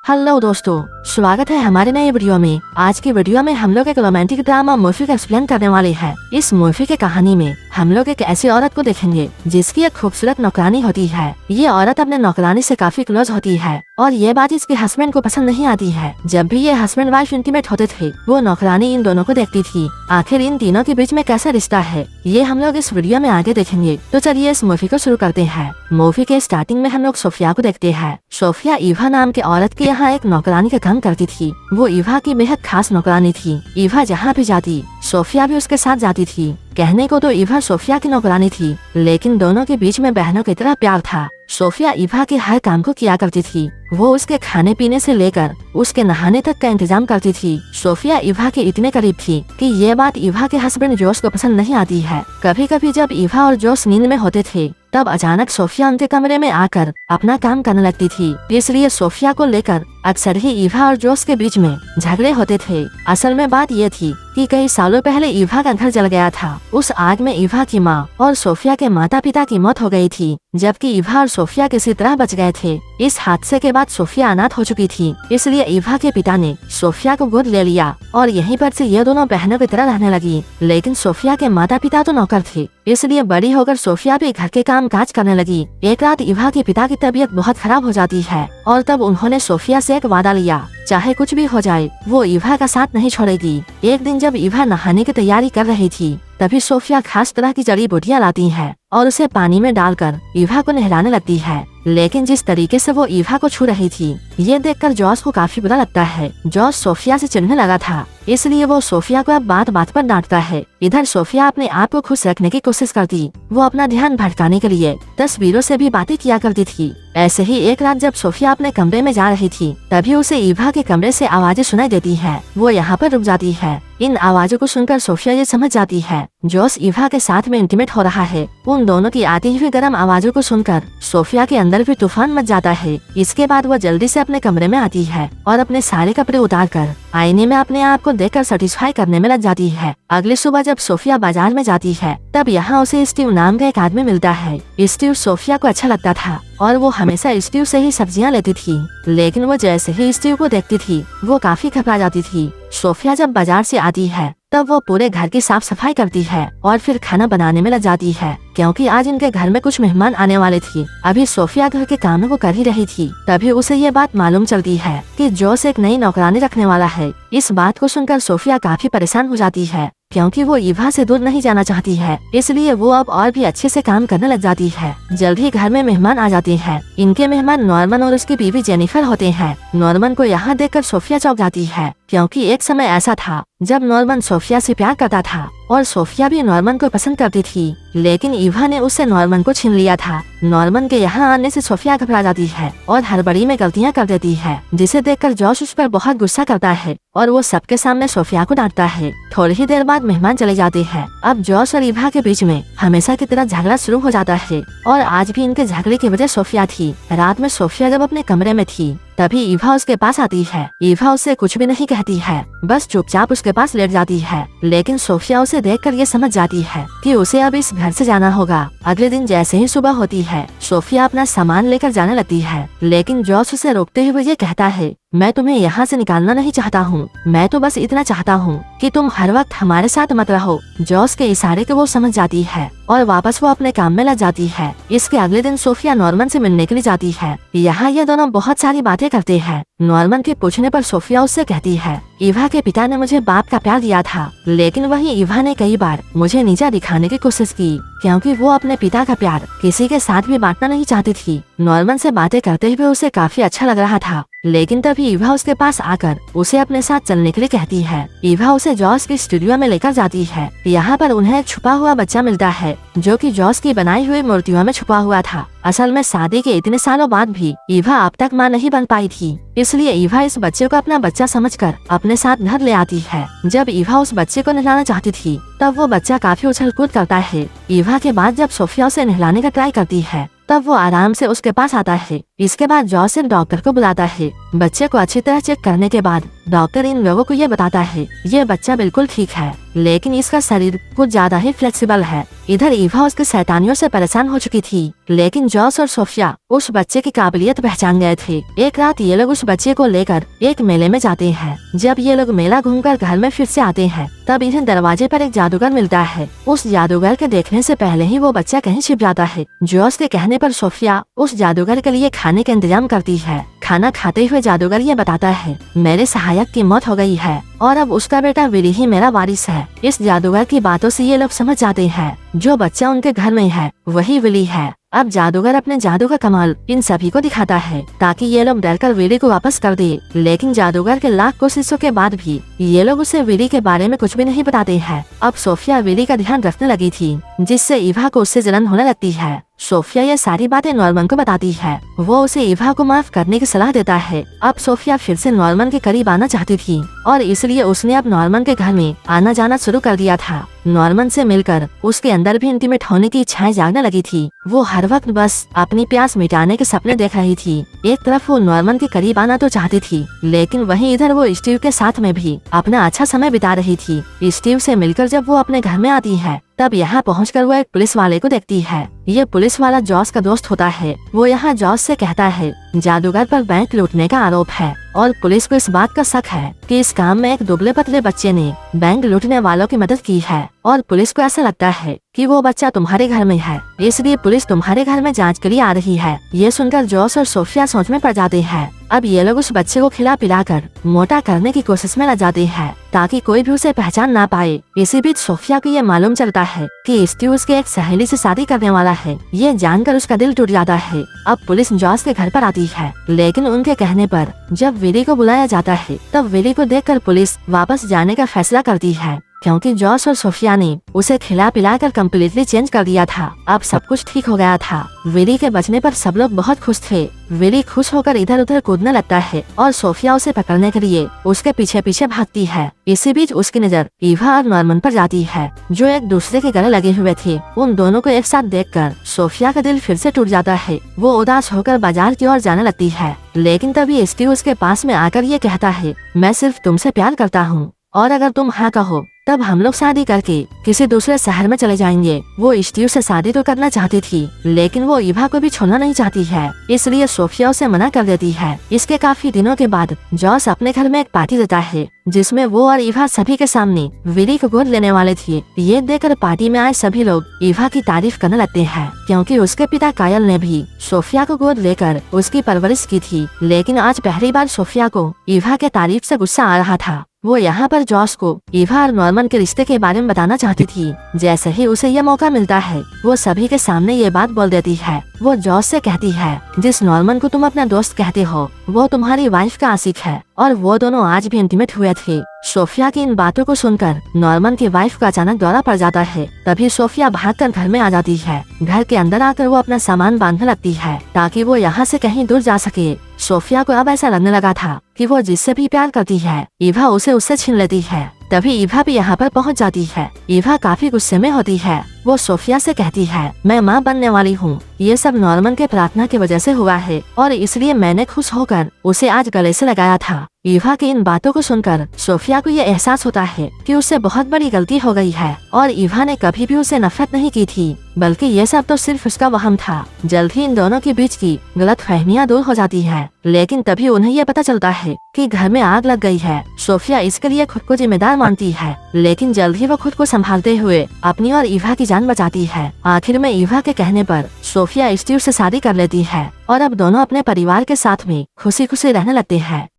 Hello दोस्तों, स्वागत है हमारे नए वीडियो में। आज की वीडियो में हम लोग एक रोमांटिक ड्रामा मूवी का एक्सप्लेन करने वाले हैं। इस मूवी की कहानी में हम लोग एक ऐसी औरत को देखेंगे जिसकी एक खूबसूरत नौकरानी होती है। ये औरत अपने नौकरानी से काफी क्लोज होती है और ये बात इसके हस्बैंड को पसंद नहीं आती है। जब भी ये हस्बैंड वाइफ इंटीमेट होते थे वो नौकरानी इन दोनों को देखती थी। आखिर इन तीनों के बीच में कैसा रिश्ता है ये हम लोग इस वीडियो में आगे देखेंगे। तो चलिए इस मूवी को शुरू करते हैं। मूवी के स्टार्टिंग में हम लोग सोफिया को देखते हैं। सोफिया ईवा नाम के औरत के यहाँ एक नौकरानी का काम करती थी। वो ईवा की बेहद खास नौकरानी थी। ईवा जहाँ भी जाती सोफिया भी उसके साथ जाती थी। कहने को तो ईवा सोफिया की नौकरानी थी, लेकिन दोनों के बीच में बहनों की तरह प्यार था। सोफिया ईवा के हर काम को किया करती थी। वो उसके खाने पीने से लेकर उसके नहाने तक का इंतजाम करती थी। सोफिया ईवा के इतने करीब थी कि ये बात ईवा के हस्बैंड जोश को पसंद नहीं आती है। कभी कभी जब ईवा और जोश नींद में होते थे तब अचानक सोफिया उनके कमरे में आकर अपना काम करने लगती थी। इसलिए सोफिया को लेकर अक्सर ही ईवा और जोश के बीच में झगड़े होते थे। असल में बात ये थी कि कई सालों पहले ईवा का घर जल गया था। उस आग में ईवा की माँ और सोफिया के माता पिता की मौत हो गई थी, जबकि ईवा और सोफिया किसी तरह बच गए थे। इस हादसे के बाद सोफिया अनाथ हो चुकी थी, इसलिए ईवा के पिता ने सोफिया को गोद ले लिया और यहीं पर से ये दोनों बहनों की तरह रहने लगी। लेकिन सोफिया के माता पिता तो नौकर थे, इसलिए बड़ी होकर सोफिया भी घर के काम काज करने लगी। एक रात ईवा के पिता की तबीयत बहुत खराब हो जाती है और तब उन्होंने सोफिया से एक वादा लिया, चाहे कुछ भी हो जाए वो ईवा का साथ नहीं छोड़ेगी। एक दिन जब ईवा नहाने की तैयारी कर रही थी तभी सोफिया खास तरह की जड़ी बूटियां लाती है और उसे पानी में डालकर ईवा को नहलाने लगती है। लेकिन जिस तरीके से वो ईवा को छू रही थी ये देखकर जॉस को काफी बुरा लगता है। जॉस सोफिया से चिढ़ने लगा था, इसलिए वो सोफिया को अब बात बात पर डांटता है। इधर सोफिया अपने आप को खुश रखने की कोशिश करती। वो अपना ध्यान भटकाने के लिए तस्वीरों से भी बातें किया करती थी। ऐसे ही एक रात जब सोफिया अपने कमरे में जा रही थी तभी उसे ईवा के कमरे से आवाजें सुनाई देती है। वो यहाँ पर रुक जाती है। इन आवाजों को सुनकर सोफिया ये समझ जाती है जॉस ईवा के साथ में इंटीमेट हो रहा है। उन दोनों की आती हुई गर्म आवाजों को सुनकर सोफिया के अंदर भी तूफान मच जाता है। इसके बाद वो जल्दी से अपने कमरे में आती है और अपने सारे कपड़े उतारकर आईने में अपने आप को देखकर सेटिस्फाई करने में लग जाती है। अगली सुबह जब सोफिया बाजार में जाती है तब यहाँ उसे स्टीव नाम का एक आदमी मिलता है। स्टीव सोफिया को अच्छा लगता था और वो हमेशा स्टीव से ही सब्जियां लेती थी, लेकिन वो जैसे ही स्टीव को देखती थी वो काफी घबरा जाती थी। सोफिया जब बाजार से आती है तब वो पूरे घर की साफ सफाई करती है और फिर खाना बनाने में लग जाती है, क्योंकि आज इनके घर में कुछ मेहमान आने वाले थे। अभी सोफिया घर के कामों को कर ही रही थी तभी उसे ये बात मालूम चलती है कि जोस एक नई नौकरानी रखने वाला है। इस बात को सुनकर सोफिया काफी परेशान हो जाती है, क्योंकि वो ईवा से दूर नहीं जाना चाहती है। इसलिए वो अब और भी अच्छे से काम करने लग जाती है। जल्द ही घर में मेहमान आ जाते हैं। इनके मेहमान नॉर्मन और उसकी बीवी जेनिफर होते हैं। नॉर्मन को यहाँ देखकर सोफिया चौंक जाती है, क्योंकि एक समय ऐसा था जब नॉर्मन सोफिया से प्यार करता था और सोफिया भी नॉर्मन को पसंद करती थी, लेकिन ईवा ने उससे नॉर्मन को छीन लिया था। नॉर्मन के यहाँ आने से सोफिया घबरा जाती है और हड़बड़ी में गलतियाँ कर देती है, जिसे देखकर जॉश उस पर बहुत गुस्सा करता है और वो सबके सामने सोफिया को डांटता है। थोड़ी ही देर बाद मेहमान चले जाते हैं। अब जॉश और ईवा के बीच में हमेशा की तरह झगड़ा शुरू हो जाता है और आज भी इनके झगड़े की वजह सोफिया थी। रात में सोफिया जब अपने कमरे में थी तभी ईवा उसके पास आती है। ईवा उससे कुछ भी नहीं कहती है, बस चुपचाप उसके पास लेट जाती है। लेकिन सोफिया उसे देखकर ये समझ जाती है कि उसे अब इस घर से जाना होगा। अगले दिन जैसे ही सुबह होती है सोफिया अपना सामान लेकर जाने लगती है, लेकिन जॉस उसे रोकते हुए ये कहता है, मैं तुम्हें यहाँ से निकालना नहीं चाहता हूँ, मैं तो बस इतना चाहता हूँ कि तुम हर वक्त हमारे साथ मत रहो। जॉस के इशारे को वो समझ जाती है और वापस वो अपने काम में लग जाती है। इसके अगले दिन सोफिया नॉर्मन से मिलने के लिए जाती है। यहाँ ये दोनों बहुत सारी बातें करते हैं। नॉर्मन के पूछने पर सोफिया उससे कहती है, ईवा के पिता ने मुझे बाप का प्यार दिया था, लेकिन वही ईवा ने कई बार मुझे नीचा दिखाने की कोशिश की, क्योंकि वो अपने पिता का प्यार किसी के साथ भी बांटना नहीं चाहती थी। नॉर्मन से बातें करते हुए उसे काफी अच्छा लग रहा था, लेकिन तभी ईवा उसके पास आकर उसे अपने साथ चलने के लिए कहती है। ईवा उसे जॉस के स्टूडियो में लेकर जाती है। यहाँ पर उन्हें एक छुपा हुआ बच्चा मिलता है जो कि जॉस की बनाई हुई मूर्तियों में छुपा हुआ था। असल में शादी के इतने सालों बाद भी ईवा अब तक माँ नहीं बन पाई थी, इसलिए ईवा इस बच्चे को अपना बच्चा समझकर अपने साथ घर ले आती है। जब ईवा उस बच्चे को नहलाना चाहती थी तब वो बच्चा काफी उछल कूद करता है। ईवा के बाद जब सोफिया उसे नहलाने का ट्राई करती है तब वो आराम से उसके पास आता है। इसके बाद जॉस एक डॉक्टर को बुलाता है। बच्चे को अच्छी तरह चेक करने के बाद डॉक्टर इन लोगों को ये बताता है ये बच्चा बिल्कुल ठीक है, लेकिन इसका शरीर कुछ ज्यादा ही फ्लेक्सिबल है। इधर ईवा उसके शैतानियों से परेशान हो चुकी थी, लेकिन जॉस और सोफिया उस बच्चे की काबिलियत पहचान गए थे। एक रात ये लोग उस बच्चे को लेकर एक मेले में जाते हैं। जब ये लोग मेला घूमकर घर में फिर से आते हैं, तब इन्हें दरवाजे पर एक जादूगर मिलता है। उस जादूगर के देखने से पहले ही वो बच्चा कहीं छिप जाता है। जॉस के कहने पर सोफिया उस जादूगर के लिए खाने का इंतजाम करती है। खाना खाते हुए जादूगर ये बताता है मेरे सहायक की मौत हो गई है और अब उसका बेटा विली ही मेरा वारिस है। इस जादूगर की बातों से ये लोग समझ जाते हैं जो बच्चा उनके घर में है वही विली है। अब जादूगर अपने जादू का कमाल इन सभी को दिखाता है ताकि ये लोग डरकर विली को वापस कर दे, लेकिन जादूगर के लाख कोशिशों के बाद भी ये लोग उसे विली के बारे में कुछ भी नहीं बताते हैं। अब सोफिया विली का ध्यान रखने लगी थी, जिससे ईवा को उससे जलन होने लगती है। सोफिया ये सारी बातें नॉर्मन को बताती है। वो उसे ईवा को माफ करने की सलाह देता है। अब सोफिया फिर से नॉर्मन के करीब आना चाहती थी और इसलिए उसने अब नॉर्मन के घर में आना जाना शुरू कर दिया था। नॉर्मन से मिलकर उसके अंदर भी इंटीमेट होने की इच्छाएं जागने लगी थी। वो हर वक्त बस अपनी प्यास मिटाने के सपने देख रही थी। एक तरफ वो नॉर्मन के करीब आना तो चाहती थी, लेकिन वहीं इधर वो स्टीव के साथ में भी अपना अच्छा समय बिता रही थी। स्टीव से मिलकर जब वो अपने घर में आती है, तब यहाँ पहुंचकर वो एक पुलिस वाले को देखती है। ये पुलिस वाला जॉस का दोस्त होता है। वो यहाँ जॉस से कहता है जादूगर पर बैंक लूटने का आरोप है और पुलिस को इस बात का शक है कि इस काम में एक दुबले पतले बच्चे ने बैंक लूटने वालों की मदद की है और पुलिस को ऐसा लगता है कि वो बच्चा तुम्हारे घर में है, इसलिए पुलिस तुम्हारे घर में जांच के लिए आ रही है। ये सुनकर जॉस और सोफिया सोच में पड़ जाते हैं। अब ये लोग उस बच्चे को खिला पिला कर मोटा करने की कोशिश में लग जाते हैं ताकि कोई भी उसे पहचान ना पाए। इसी बीच सोफिया को ये मालूम चलता है कि स्टीव उसके एक सहेली से शादी करने वाला है। ये जानकर उसका दिल टूट जाता है। अब पुलिस जॉस के घर पर आती है, लेकिन उनके कहने पर जब विली को बुलाया जाता है, तब विली को देखकर पुलिस वापस जाने का फैसला करती है, क्योंकि जॉस और सोफिया ने उसे खिला पिलाकर कम्प्लीटली चेंज कर दिया था। अब सब कुछ ठीक हो गया था। विली के बचने पर सब लोग बहुत खुश थे। विली खुश होकर इधर उधर कूदने लगता है और सोफिया उसे पकड़ने के लिए उसके पीछे पीछे भागती है। इसी बीच उसकी नजर ईवा और नॉर्मन पर जाती है, जो एक दूसरे के गले लगे हुए थे। उन दोनों को एक साथ देखकर सोफिया का दिल फिर से टूट जाता है। वो उदास होकर बाजार की ओर जाने लगती है, लेकिन तभी स्टीव उसके पास में आकर ये कहता है मैं सिर्फ तुमसे प्यार करता हूँ और अगर तुम हाँ कहो तब हम लोग शादी करके किसी दूसरे शहर में चले जाएंगे। वो स्टीव से शादी तो करना चाहती थी, लेकिन वो ईवा को भी छोड़ना नहीं चाहती है, इसलिए सोफिया उसे मना कर देती है। इसके काफी दिनों के बाद जॉस अपने घर में एक पार्टी देता है, जिसमें वो और ईवा सभी के सामने विली को गोद लेने वाले थे। ये देखकर पार्टी में आए सभी लोग ईवा की तारीफ करने लगते हैं, क्योंकि उसके पिता कायल ने भी सोफिया को गोद लेकर उसकी परवरिश की थी। लेकिन आज पहली बार सोफिया को ईवा के तारीफ से गुस्सा आ रहा था। वो यहाँ पर जॉस को ईवा और नॉर्मन के रिश्ते के बारे में बताना चाहती थी। जैसे ही उसे यह मौका मिलता है, वो सभी के सामने ये बात बोल देती है। वो जॉस से कहती है जिस नॉर्मन को तुम अपना दोस्त कहते हो वो तुम्हारी वाइफ का आशिक है और वो दोनों आज भी इंटीमेट हुए थे। सोफिया की इन बातों को सुनकर नॉर्मन की वाइफ का अचानक दौरा पड़ जाता है। तभी सोफिया भागकर घर में आ जाती है। घर के अंदर आकर वो अपना सामान बांधने लगती है ताकि वो यहाँ से कहीं दूर जा सके। सोफिया को अब ऐसा लगने लगा था कि वो जिससे भी प्यार करती है, ईवा उसे उससे छीन लेती है। तभी ईवा भी यहाँ पर पहुँच जाती है। ईवा काफी गुस्से में होती है। वो सोफिया से कहती है मैं माँ बनने वाली हूँ, ये सब नॉर्मन के प्रार्थना की वजह से हुआ है और इसलिए मैंने खुश होकर उसे आज गले से लगाया था। ईवा की इन बातों को सुनकर सोफिया को ये एहसास होता है कि उससे बहुत बड़ी गलती हो गई है और ईवा ने कभी भी उसे नफरत नहीं की थी, बल्कि ये सब तो सिर्फ उसका वहम था। जल्द ही इन दोनों के बीच की गलतफहमियां दूर हो जाती है, लेकिन तभी उन्हें ये पता चलता है कि घर में आग लग गई है। सोफिया इसके लिए खुद को जिम्मेदार मानती है, लेकिन जल्द ही वो खुद को संभालते हुए अपनी और ईवा की जान बचाती है। आखिर में ईवा के कहने पर सोफिया स्टीव से शादी कर लेती है और अब दोनों अपने परिवार के साथ में खुशी खुशी रहने लगते हैं।